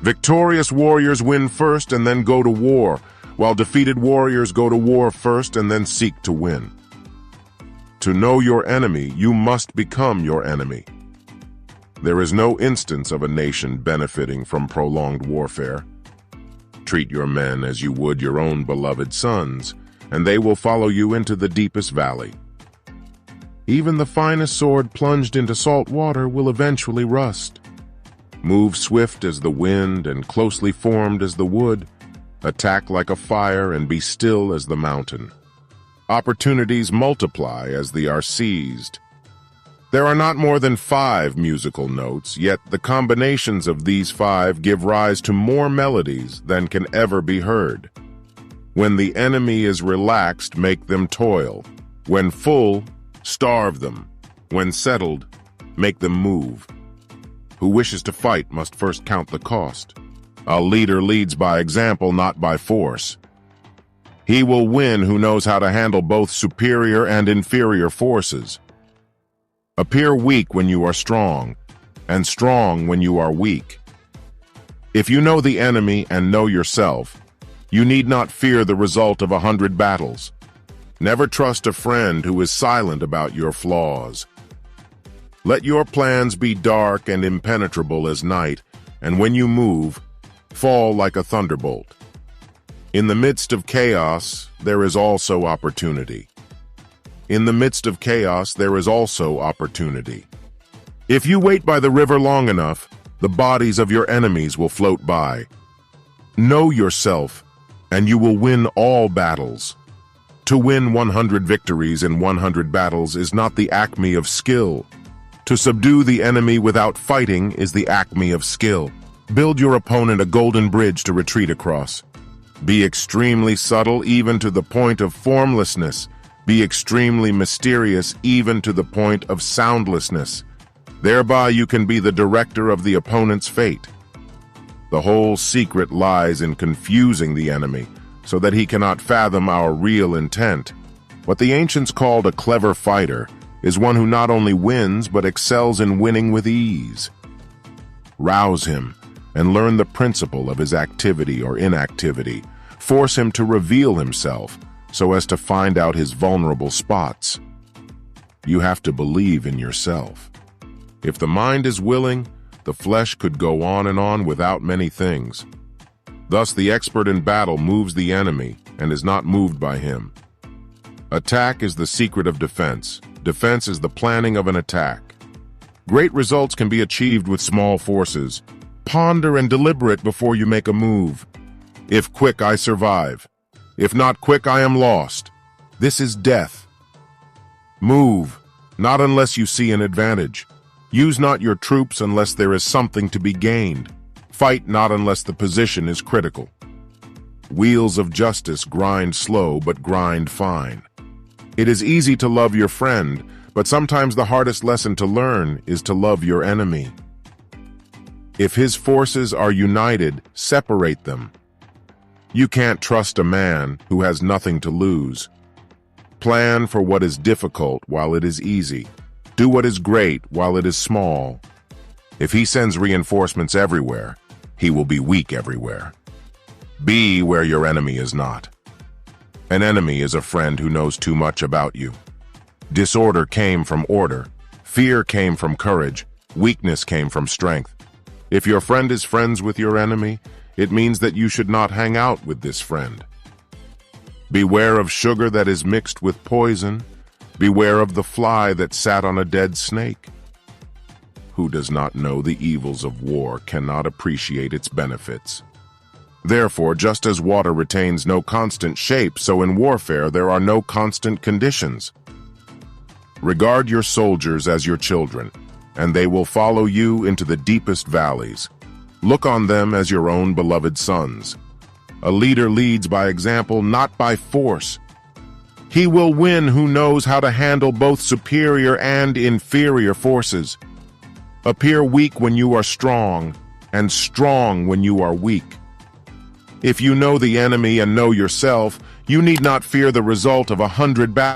Victorious warriors win first and then go to war, while defeated warriors go to war first and then seek to win. To know your enemy, you must become your enemy. There is no instance of a nation benefiting from prolonged warfare. Treat your men as you would your own beloved sons, and they will follow you into the deepest valley. Even the finest sword plunged into salt water will eventually rust. Move swift as the wind and closely formed as the wood. Attack like a fire and be still as the mountain. Opportunities multiply as they are seized. There are not more than 5 musical notes, yet the combinations of these 5 give rise to more melodies than can ever be heard. When the enemy is relaxed, make them toil. When full, starve them. When settled, make them move. Who wishes to fight must first count the cost. A leader leads by example, not by force. He will win who knows how to handle both superior and inferior forces. Appear weak when you are strong, and strong when you are weak. If you know the enemy and know yourself, you need not fear the result of 100 battles. Never trust a friend who is silent about your flaws. Let your plans be dark and impenetrable as night, and when you move, fall like a thunderbolt. In the midst of chaos, there is also opportunity. In the midst of chaos, there is also opportunity. If you wait by the river long enough, the bodies of your enemies will float by. Know yourself, and you will win all battles. To win 100 victories in 100 battles is not the acme of skill. To subdue the enemy without fighting is the acme of skill. Build your opponent a golden bridge to retreat across. Be extremely subtle even to the point of formlessness. Be extremely mysterious even to the point of soundlessness. Thereby you can be the director of the opponent's fate. The whole secret lies in confusing the enemy so that he cannot fathom our real intent. What the ancients called a clever fighter is one who not only wins but excels in winning with ease. Rouse him and learn the principle of his activity or inactivity. Force him to reveal himself so as to find out his vulnerable spots. You have to believe in yourself. If the mind is willing, the flesh could go on and on without many things. Thus, the expert in battle moves the enemy and is not moved by him. Attack is the secret of defense. Defense is the planning of an attack. Great results can be achieved with small forces. Ponder and deliberate before you make a move. If quick, I survive. If not quick, I am lost. This is death. Move, not unless you see an advantage. Use not your troops unless there is something to be gained. Fight not unless the position is critical. Wheels of justice grind slow but grind fine. It is easy to love your friend, but sometimes the hardest lesson to learn is to love your enemy. If his forces are united, separate them. You can't trust a man who has nothing to lose. Plan for what is difficult while it is easy. Do what is great while it is small. If he sends reinforcements everywhere, he will be weak everywhere. Be where your enemy is not. An enemy is a friend who knows too much about you. Disorder came from order. Fear came from courage. Weakness came from strength. If your friend is friends with your enemy, it means that you should not hang out with this friend. Beware of sugar that is mixed with poison. Beware of the fly that sat on a dead snake. Who does not know the evils of war cannot appreciate its benefits. Therefore, just as water retains no constant shape, so in warfare there are no constant conditions. Regard your soldiers as your children, and they will follow you into the deepest valleys. Look on them as your own beloved sons. A leader leads by example, not by force. He will win who knows how to handle both superior and inferior forces. Appear weak when you are strong, and strong when you are weak. If you know the enemy and know yourself, you need not fear the result of 100 battles.